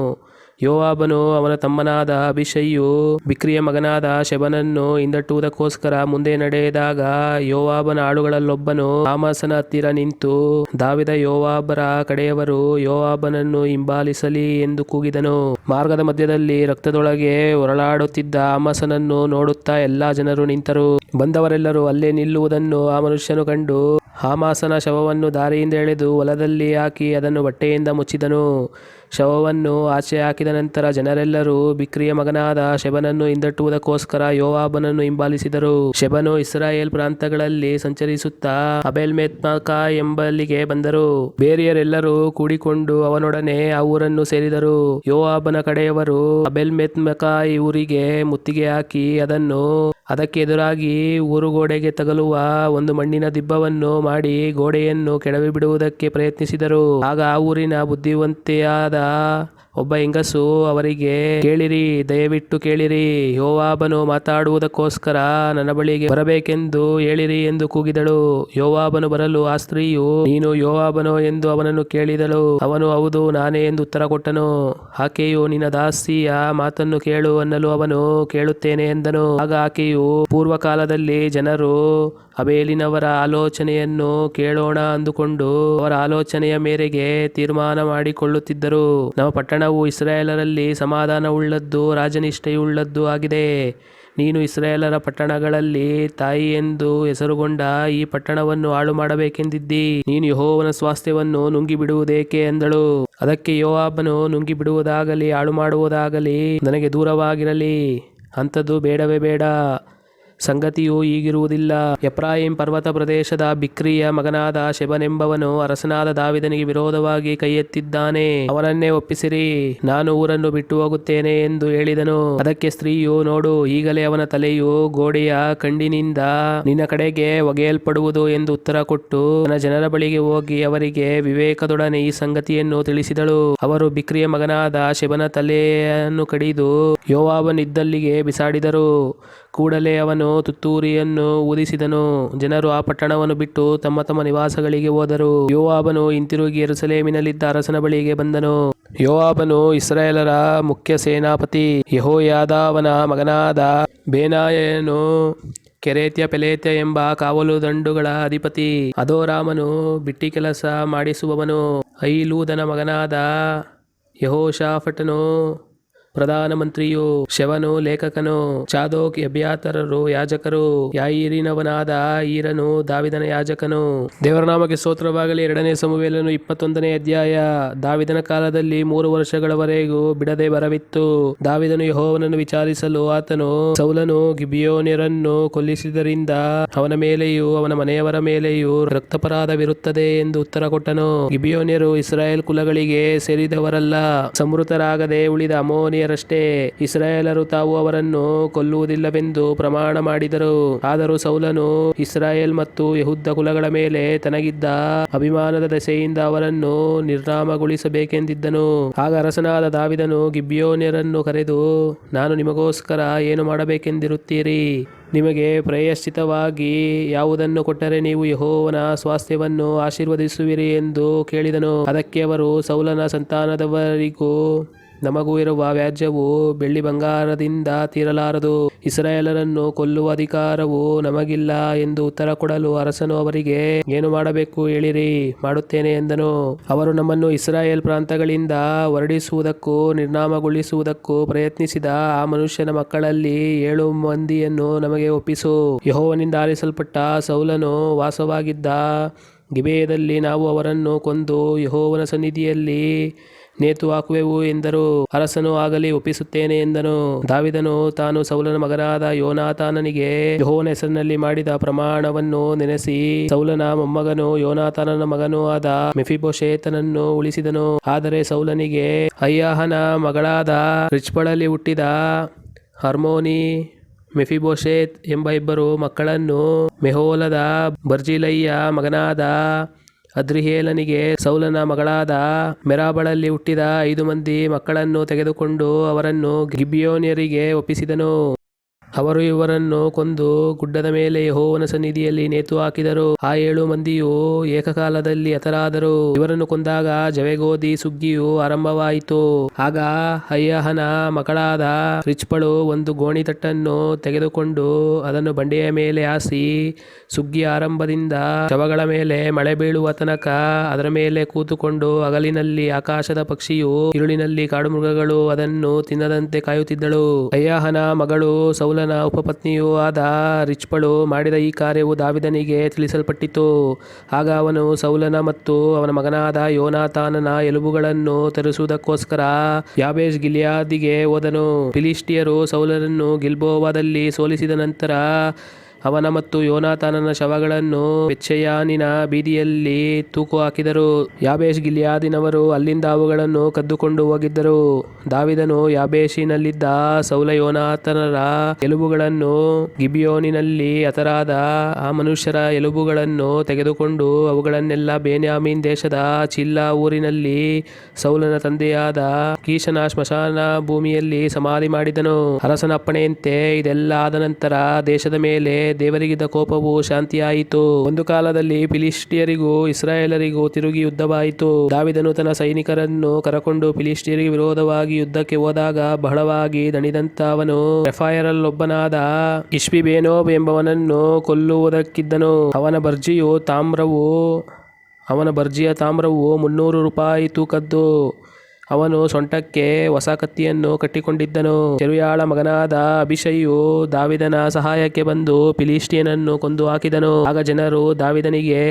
ಯೋವಾಬನು ಅವನ ತಮ್ಮನಾದ ಅಬೀಷೈಯು ಬಿಕ್ರಿಯ ಮಗನಾದ ಶೆಬನನ್ನು ಹಿಂದಟ್ಟುವುದಕ್ಕೋಸ್ಕರ ಮುಂದೆ ನಡೆದಾಗ ಯೋವಾಬನ ಆಳುಗಳಲ್ಲೊಬ್ಬನು ಆಮಾಸನ ಹತ್ತಿರ ನಿಂತು, ದಾವೀದ ಯೋವಾಬರ ಕಡೆಯವರು ಯೋವಾಬನನ್ನು ಹಿಂಬಾಲಿಸಲಿ ಎಂದು ಕೂಗಿದನು. ಮಾರ್ಗದ ಮಧ್ಯದಲ್ಲಿ ರಕ್ತದೊಳಗೆ ಹೊರಳಾಡುತ್ತಿದ್ದ ಆಮಾಸನನ್ನು ನೋಡುತ್ತಾ ಎಲ್ಲಾ ಜನರು ನಿಂತರು. ಬಂದವರೆಲ್ಲರೂ ಅಲ್ಲೇ ನಿಲ್ಲುವುದನ್ನು ಆ ಮನುಷ್ಯನು ಕಂಡು ಆಮಾಸನ ಶವವನ್ನು ದಾರಿಯಿಂದ ಎಳೆದು ಹೊಲದಲ್ಲಿ ಹಾಕಿ ಅದನ್ನು ಬಟ್ಟೆಯಿಂದ ಮುಚ್ಚಿದನು. ಶವವನ್ನು ಆಚೆ ಹಾಕಿದ ನಂತರ ಜನರೆಲ್ಲರೂ ಬಿಕ್ರಿಯ ಮಗನಾದ ಶೆಬನನ್ನು ಹಿಂದಟ್ಟುವುದಕ್ಕೋಸ್ಕರ ಯೋವಾಬನನ್ನು ಹಿಂಬಾಲಿಸಿದರು. ಶೆಬನು ಇಸ್ರಾಯೇಲ್ ಪ್ರಾಂತಗಳಲ್ಲಿ ಸಂಚರಿಸುತ್ತಾ ಅಬೇಲ್ಮೆತ್ಮಾಕ ಎಂಬಲ್ಲಿಗೆ ಬಂದರು. ಬೇರೆಯರೆಲ್ಲರೂ ಕೂಡಿಕೊಂಡು ಅವನೊಡನೆ ಆ ಊರನ್ನು ಸೇರಿದರು. ಯೋವಾಬನ ಕಡೆಯವರು ಅಬೇಲ್ಮೆತ್ಮಾಕ ಊರಿಗೆ ಮುತ್ತಿಗೆ ಹಾಕಿ ಅದಕ್ಕೆ ಎದುರಾಗಿ ಊರುಗೋಡೆಗೆ ತಗಲುವ ಒಂದು ಮಣ್ಣಿನ ದಿಬ್ಬವನ್ನು ಮಾಡಿ ಗೋಡೆಯನ್ನು ಕೆಡವಿಬಿಡುವುದಕ್ಕೆ ಪ್ರಯತ್ನಿಸಿದರು. ಆಗ ಆ ಊರಿನ ಬುದ್ಧಿವಂತೆಯಾದ ಒಬ್ಬ ಹೆಂಗಸು ಅವರಿಗೆ, ಕೇಳಿರಿ, ದಯವಿಟ್ಟು ಕೇಳಿರಿ, ಯೋವಾಬನು ಮಾತಾಡುವುದಕ್ಕೋಸ್ಕರ ನನ್ನ ಬಳಿಗೆ ಬರಬೇಕೆಂದು ಹೇಳಿರಿ ಎಂದು ಕೂಗಿದಳು. ಯೋವಾಬನು ಬರಲು ಆ ಸ್ತ್ರೀಯು, ನೀನು ಯೋವಾಬನೋ ಎಂದು ಅವನನ್ನು ಕೇಳಿದಳು. ಅವನು, ಹೌದು, ನಾನೇ ಎಂದು ಉತ್ತರ ಕೊಟ್ಟನು. ಆಕೆಯು, ನಿನ್ನ ದಾಸಿಯ ಮಾತನ್ನು ಕೇಳು ಅನ್ನಲು ಅವನು, ಕೇಳುತ್ತೇನೆ ಎಂದನು. ಆಗ ಆಕೆಯು, ಪೂರ್ವಕಾಲದಲ್ಲಿ ಜನರು ಅಬೇಲಿನವರ ಆಲೋಚನೆಯನ್ನು ಕೇಳೋಣ ಅಂದುಕೊಂಡು ಅವರ ಆಲೋಚನೆಯ ಮೇರೆಗೆ ತೀರ್ಮಾನ ಮಾಡಿಕೊಳ್ಳುತ್ತಿದ್ದರು. ನಮ್ಮ ಪಟ್ಟಣವು ಇಸ್ರಾಯೇಲರಲ್ಲಿ ಸಮಾಧಾನವುಳ್ಳದ್ದು, ರಾಜನಿಷ್ಠೆಯುಳ್ಳದ್ದು ಆಗಿದೆ. ನೀನು ಇಸ್ರಾಯೇಲರ ಪಟ್ಟಣಗಳಲ್ಲಿ ತಾಯಿ ಎಂದು ಹೆಸರುಗೊಂಡ ಈ ಪಟ್ಟಣವನ್ನು ಹಾಳು ಮಾಡಬೇಕೆಂದಿದ್ದಿ. ನೀನು ಯೆಹೋವನ ಸ್ವಾಸ್ಥ್ಯವನ್ನು ನುಂಗಿ ಬಿಡುವುದೇಕೆ ಎಂದಳು. ಅದಕ್ಕೆ ಯೋವಾಬನು, ನುಂಗಿ ಬಿಡುವುದಾಗಲಿ ಹಾಳು ಮಾಡುವುದಾಗಲಿ ನನಗೆ ದೂರವಾಗಿರಲಿ, ಅಂಥದ್ದು ಬೇಡವೇ ಬೇಡ. ಸಂಗತಿಯು ಹೀಗಿರುವುದಿಲ್ಲ. ಎಫ್ರಾಯೀಮ್ ಪರ್ವತ ಪ್ರದೇಶದ ಬಿಕ್ರಿಯ ಮಗನಾದ ಶೆಬನೆಂಬವನು ಅರಸನಾದ ದಾವೀದನಿಗೆ ವಿರೋಧವಾಗಿ ಕೈ ಎತ್ತಿದ್ದಾನೆ. ಅವನನ್ನೇ ಒಪ್ಪಿಸಿರಿ, ನಾನು ಊರನ್ನು ಬಿಟ್ಟು ಹೋಗುತ್ತೇನೆ ಎಂದು ಹೇಳಿದನು. ಅದಕ್ಕೆ ಸ್ತ್ರೀಯು, ನೋಡು, ಈಗಲೇ ಅವನ ತಲೆಯು ಗೋಡೆಯ ಕಂಡಿನಿಂದ ನಿನ್ನ ಕಡೆಗೆ ಒಗೆಯಲ್ಪಡುವುದು ಎಂದು ಉತ್ತರ ಕೊಟ್ಟು ತನ್ನ ಜನರ ಬಳಿಗೆ ಹೋಗಿ ಅವರಿಗೆ ವಿವೇಕದೊಡನೆ ಈ ಸಂಗತಿಯನ್ನು ತಿಳಿಸಿದಳು. ಅವರು ಬಿಕ್ರಿಯ ಮಗನಾದ ಶೆಬನ ತಲೆಯನ್ನು ಕಡಿದು ಯೋವಾಬನಿದ್ದಲ್ಲಿಗೆ ಬಿಸಾಡಿದರು. ಕೂಡಲೇ ಅವನು ತುತ್ತೂರಿಯನ್ನು ಊದಿಸಿದನು. ಜನರು ಆ ಪಟ್ಟಣವನ್ನು ಬಿಟ್ಟು ತಮ್ಮ ತಮ್ಮ ನಿವಾಸಗಳಿಗೆ ಹೋದರು. ಯೋವಾಬನು ಹಿಂತಿರುಗಿ ಯೆರೂಸಲೇಮಿನಲ್ಲಿದ್ದ ಅರಸನ ಬಳಿಗೆ ಬಂದನು. ಯೋವಾಬನು ಇಸ್ರಾಯೇಲರ ಮುಖ್ಯ ಸೇನಾಪತಿ. ಯೆಹೋಯಾದಾವನ ಮಗನಾದ ಬೆನಾಯನು ಕೆರೇತ್ಯ ಪೆಲೇತ್ಯ ಎಂಬ ಕಾವಲು ದಂಡುಗಳ ಅಧಿಪತಿ. ಅದೋರಾಮನು ಬಿಟ್ಟಿ ಕೆಲಸ ಮಾಡಿಸುವವನು. ಅಹೀಲೂದನ ಮಗನಾದ ಯೆಹೋಷಾಫಟನು ಪ್ರಧಾನಮಂತ್ರಿಯು. ಶೆವನು ಲೇಖಕನು. ಚಾದೋಕ್ ಎಬ್ಯಾತರರು ಯಾಜಕರು. ಯಾಯೀರಿನವನಾದ ಈರನು ದಾವಿದನ ಯಾಜಕನು. ದೇವರ ನಾಮಕ್ಕೆ ಸ್ತೋತ್ರವಾಗಲಿ. 2ನೇ ಸಮುವೇಲನು 21ನೇ ಅಧ್ಯಾಯ. ದಾವಿದನ ಕಾಲದಲ್ಲಿ 3 ವರ್ಷಗಳವರೆಗೂ ಬಿಡದೆ ಬರವಿತ್ತು. ದಾವಿದನು ಯೆಹೋವನನ್ನು ವಿಚಾರಿಸಲು ಆತನು, ಸೌಲನು ಗಿಬಿಯೋನ್ಯರನ್ನು ಕೊಲ್ಲಿಸಿದ್ದರಿಂದ ಅವನ ಮೇಲೆಯೂ ಅವನ ಮನೆಯವರ ಮೇಲೆಯೂ ರಕ್ತಾಪರಾಧವಿರುತ್ತದೆ ಎಂದು ಉತ್ತರ ಕೊಟ್ಟನು. ಗಿಬಿಯೋನ್ಯರು ಇಸ್ರಾಯೇಲ್ ಕುಲಗಳಿಗೆ ಸೇರಿದವರಲ್ಲ, ಸಂಹೃತರಾಗದೆ ಉಳಿದ ಅಮ್ಮೋನಿಯರಷ್ಟೇ. ಇಸ್ರಾಯೇಲರು ತಾವು ಅವರನ್ನು ಕೊಲ್ಲುವುದಿಲ್ಲವೆಂದು ಪ್ರಮಾಣ ಮಾಡಿದರು. ಆದರೂ ಸೌಲನು ಇಸ್ರಾಯೇಲ್ ಮತ್ತು ಯೆಹೂದ ಕುಲಗಳ ಮೇಲೆ ತನಗಿದ್ದ ಅಭಿಮಾನದ ದೆಸೆಯಿಂದ ಅವರನ್ನು ನಿರ್ನಾಮಗೊಳಿಸಬೇಕೆಂದಿದ್ದನು. ಆಗ ಅರಸನಾದ ದಾವಿದನು ಗಿಬಿಯೋನ್ಯರನ್ನು ಕರೆದು, ನಾನು ನಿಮಗೋಸ್ಕರ ಏನು ಮಾಡಬೇಕೆಂದಿರುತ್ತೀರಿ? ನಿಮಗೆ ಪ್ರಾಯಶ್ಚಿತ್ತವಾಗಿ ಯಾವುದನ್ನು ಕೊಟ್ಟರೆ ನೀವು ಯೆಹೋವನ ಸ್ವಾಸ್ಥ್ಯವನ್ನು ಆಶೀರ್ವದಿಸುವಿರಿ ಎಂದು ಕೇಳಿದನು. ಅದಕ್ಕೆ ಅವರು, ಸೌಲನ ಸಂತಾನದವರಿಗೂ ನಮಗೂ ಇರುವ ವ್ಯಾಜ್ಯವು ಬೆಳ್ಳಿ ಬಂಗಾರದಿಂದ ತೀರಲಾರದು. ಇಸ್ರಾಯೇಲರನ್ನು ಕೊಲ್ಲುವ ಅಧಿಕಾರವು ನಮಗಿಲ್ಲ ಎಂದು ಉತ್ತರ ಕೊಡಲು ಅರಸನು ಅವರಿಗೆ, ಏನು ಮಾಡಬೇಕು ಹೇಳಿರಿ, ಮಾಡುತ್ತೇನೆ ಎಂದನು. ಅವರು, ನಮ್ಮನ್ನು ಇಸ್ರಾಯೇಲ್ ಪ್ರಾಂತಗಳಿಂದ ಹೊರಡಿಸುವುದಕ್ಕೂ ನಿರ್ನಾಮಗೊಳಿಸುವುದಕ್ಕೂ ಪ್ರಯತ್ನಿಸಿದ ಆ ಮನುಷ್ಯನ ಮಕ್ಕಳಲ್ಲಿ 7 ಮಂದಿಯನ್ನು ನಮಗೆ ಒಪ್ಪಿಸು. ಯೆಹೋವನಿಂದ ಆರಿಸಲ್ಪಟ್ಟ ಸೌಲನು ವಾಸವಾಗಿದ್ದ ಗಿಬೆಯದಲ್ಲಿ ನಾವು ಅವರನ್ನು ಕೊಂದು ಯೆಹೋವನ ಸನ್ನಿಧಿಯಲ್ಲಿ ನೇತು ಹಾಕುವೆವು ಎಂದರು. ಅರಸನು, ಆಗಲಿ, ಒಪ್ಪಿಸುತ್ತೇನೆ ಎಂದನು. ದಾವಿದನು ತಾನು ಸೌಲನ ಮಗನಾದ ಯೋನಾತಾನನಿಗೆ ಯೆಹೋವನ ಹೆಸರಿನಲ್ಲಿ ಮಾಡಿದ ಪ್ರಮಾಣವನ್ನು ನೆನೆಸಿ ಸೌಲನ ಮೊಮ್ಮಗನೂ ಯೋನಾತಾನನ ಮಗನೂ ಆದ ಮೆಫಿಬೋಶೆತನನ್ನು ಉಳಿಸಿದನು. ಆದರೆ ಸೌಲನಿಗೆ ಅಯ್ಯಾಹನ ಮಗಳಾದ ರಿಚ್ಪಳಲ್ಲಿ ಹುಟ್ಟಿದ ಹರ್ಮೋನಿ, ಮೆಫಿಬೋಶೆತ್ ಎಂಬ 2 ಮಕ್ಕಳನ್ನು, ಮೆಹೋಲದ ಬರ್ಜಿಲೈಯ ಮಗನಾದ ಅದ್ರಿಯೇಲನಿಗೆ ಸೌಲನ ಮಗಳಾದ ಮೆರಾಬಳಲ್ಲಿ ಹುಟ್ಟಿದ 5 ಮಂದಿ ಮಕ್ಕಳನ್ನು ತೆಗೆದುಕೊಂಡು ಅವರನ್ನು ಗಿಬಿಯೋನ್ಯರಿಗೆ ಒಪ್ಪಿಸಿದನು. ಅವರು ಇವರನ್ನು ಕೊಂದು ಗುಡ್ಡದ ಮೇಲೆ ಯೆಹೋವನ ಸನ್ನಿಧಿಯಲ್ಲಿ ನೇತು ಹಾಕಿದರು. ಆ 7 ಮಂದಿಯು ಏಕಕಾಲದಲ್ಲಿ ಹತರಾದರು. ಇವರನ್ನು ಕೊಂದಾಗ ಜವೆಗೋದಿ ಸುಗ್ಗಿಯು ಆರಂಭವಾಯಿತು. ಆಗ ಅಯ್ಯಾಹನ ಮಗಳಾದ ರಿಚ್ಪಳು ಒಂದು ಗೋಣಿತಟ್ಟನ್ನು ತೆಗೆದುಕೊಂಡು ಅದನ್ನು ಬಂಡೆಯ ಮೇಲೆ ಹಾಸಿ ಸುಗ್ಗಿಯ ಆರಂಭದಿಂದ ಶವಗಳ ಮೇಲೆ ಮಳೆ ಬೀಳುವ ತನಕ ಅದರ ಮೇಲೆ ಕೂತುಕೊಂಡು ಹಗಲಿನಲ್ಲಿ ಆಕಾಶದ ಪಕ್ಷಿಯು ഇരുಳಿನಲ್ಲಿ ಕಾಡುಮೃಗಗಳು ಅದನ್ನು ತಿನ್ನದಂತೆ ಕಾಯುತ್ತಿದ್ದಳು. ಅಯ್ಯಾಹನ ಮಗಳು ಸೌಲನ ಉಪಪತ್ನಿಯೂ ಆದ ರಿಚ್ಪಳು ಮಾಡಿದ ಈ ಕಾರ್ಯವು ದಾವಿದನಿಗೆ ತಿಳಿಸಲ್ಪಟ್ಟಿತು. ಆಗ ಅವನು ಸೌಲನ ಮತ್ತು ಅವನ ಮಗನಾದ ಯೋನಾತಾನನ ಎಲುಬುಗಳನ್ನು ತರಿಸುವುದಕ್ಕೋಸ್ಕರ ಯಾಬೇಷ್ ಗಿಲ್ಯಾದಿಗೆ ಹೋದನು. ಫಿಲಿಷ್ಟಿಯರು ಸೌಲನನ್ನು ಗಿಲ್ಬೋವದಲ್ಲಿ ಸೋಲಿಸಿದ ನಂತರ ಅವನ ಮತ್ತು ಯೋನಾತಾನನ ಶವಗಳನ್ನು ಬೆತ್ಷೆಯಾನಿನ ಬೀದಿಯಲ್ಲಿ ತೂಕು ಹಾಕಿದರು. ಯಾಬೇಷ್ ಗಿಲ್ಯಾದಿನವರು ಅಲ್ಲಿಂದ ಅವುಗಳನ್ನು ಕದ್ದುಕೊಂಡು ಹೋಗಿದ್ದರು. ದಾವಿದನು ಯಾಬೇಷಿನಲ್ಲಿದ್ದ ಸೌಲ ಯೋನಾತಾನರ ಎಲುಬುಗಳನ್ನು ಗಿಬಿಯೋನಿನಲ್ಲಿ ಹತರಾದ ಆ ಮನುಷ್ಯರ ಎಲುಬುಗಳನ್ನು ತೆಗೆದುಕೊಂಡು ಅವುಗಳನ್ನೆಲ್ಲ ಬೆನ್ಯಾಮೀನ್ ದೇಶದ ಚಿಲ್ಲಾ ಊರಿನಲ್ಲಿ ಸೌಲನ ತಂದೆಯಾದ ಕೀಷನ ಸ್ಮಶಾನ ಭೂಮಿಯಲ್ಲಿ ಸಮಾಧಿ ಮಾಡಿದನು. ಅರಸನ ಅಪ್ಪಣೆಯಂತೆ ಇದೆಲ್ಲ ಆದ ನಂತರ ದೇಶದ ಮೇಲೆ ದೇವರಿಗಿದ್ದ ಕೋಪವು ಶಾಂತಿಯಾಯಿತು. ಒಂದು ಕಾಲದಲ್ಲಿ ಫಿಲಿಷ್ಟಿಯರಿಗೂ ಇಸ್ರಾಯೇಲರಿಗೂ ತಿರುಗಿ ಯುದ್ಧವಾಯಿತು. ದಾವಿದನು ತನ್ನ ಸೈನಿಕರನ್ನು ಕರಕೊಂಡು ಫಿಲಿಷ್ಟಿಯರಿಗೆ ವಿರೋಧವಾಗಿ ಯುದ್ಧಕ್ಕೆ ಹೋದಾಗ ಬಹಳವಾಗಿ ದಣಿದಂತ ಅವನು ರೆಫಾಯರಲ್ಲೊಬ್ಬನಾದ ಇಷ್ಬಿಬೇನೋಬ್ ಎಂಬವನನ್ನು ಕೊಲ್ಲುವುದಕ್ಕಿದ್ದನು. ಅವನ ಬರ್ಜಿಯ ತಾಮ್ರವು 300 ರೂಪಾಯಿ ತೂಕದ್ದು. ಅವನು ಸೊಂಟಕ್ಕೆ ಹೊಸ ಕತ್ತಿಯನ್ನು ಕಟ್ಟಿಕೊಂಡಿದ್ದನು. ಚೆರುಯಾಳ ಮಗನಾದ ಅಭಿಷೈಯು ದಾವಿದನ ಸಹಾಯಕ್ಕೆ ಬಂದು ಫಿಲಿಷ್ಟಿಯನನ್ನು ಕೊಂದು ಹಾಕಿದನು. ಆಗ ಜನರು ದಾವಿದನಿಗೆ,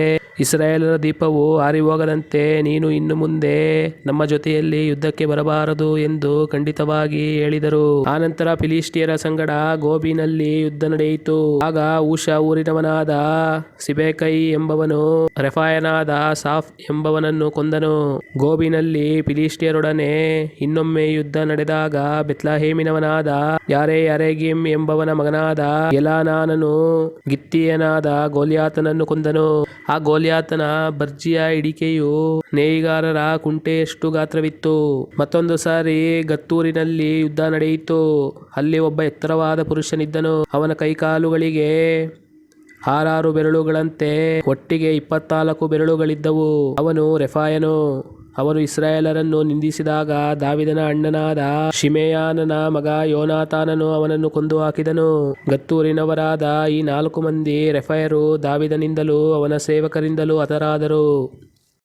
ಇಸ್ರಾಯೇಲರ ದೀಪವು ಆರಿಹೋಗದಂತೆ ನೀನು ಇನ್ನು ಮುಂದೆ ನಮ್ಮ ಜೊತೆಯಲ್ಲಿ ಯುದ್ಧಕ್ಕೆ ಬರಬಾರದು ಎಂದು ಖಂಡಿತವಾಗಿ ಹೇಳಿದರು. ಆನಂತರ ಫಿಲಿಷ್ಟಿಯರ ಸಂಗಡ ಗೋಬಿನಲ್ಲಿ ಯುದ್ಧ ನಡೆಯಿತು. ಆಗ ಊಷ ಊರಿನವನಾದ ಸಿಬೆಕೈ ಎಂಬವನು ರೆಫಾಯನಾದ ಸಾಫ್ ಎಂಬವನನ್ನು ಕೊಂದನು. ಗೋಬಿನಲ್ಲಿ ಫಿಲಿಷ್ಟಿಯರೊಡನೆ ಇನ್ನೊಮ್ಮೆ ಯುದ್ಧ ನಡೆದಾಗ ಬೆತ್ಲಹೇಮಿನವನಾದ ಯಾರೆಗಿಮ್ ಎಂಬವನ ಮಗನಾದ ಎಲಾನಾನನು ಗಿತ್ತೀಯನಾದ ಗೋಲ್ಯಾತನನ್ನು ಕೊಂದನು. ಆ ಗೋಲ್ಯಾತನ ಬರ್ಜಿಯ ಹಿಡಿಕೆಯು ನೇಯ್ಗಾರರ ಕುಂಟೆಯಷ್ಟು ಗಾತ್ರವಿತ್ತು. ಮತ್ತೊಂದು ಸಾರಿ ಗತ್ತೂರಿನಲ್ಲಿ ಯುದ್ಧ ನಡೆಯಿತು. ಅಲ್ಲಿ ಒಬ್ಬ ಎತ್ತರವಾದ ಪುರುಷನಿದ್ದನು. ಅವನ ಕೈಕಾಲುಗಳಿಗೆ 6 ಬೆರಳುಗಳಂತೆ ಒಟ್ಟಿಗೆ 24 ಬೆರಳುಗಳಿದ್ದವು. ಅವನು ರೆಫಾಯನು. ಅವನು ಇಸ್ರಾಯೇಲರನ್ನು ನಿಂದಿಸಿದಾಗ ದಾವಿದನ ಅಣ್ಣನಾದ ಶಿಮೆಯಾನನ ಮಗ ಯೋನಾತಾನನು ಅವನನ್ನು ಕೊಂದು ಹಾಕಿದನು. ಗತ್ತೂರಿನವರಾದ ಈ 4 ಮಂದಿ ರೆಫಾಯರು ದಾವಿದನಿಂದಲೂ ಅವನ ಸೇವಕರಿಂದಲೂ ಹತರಾದರು.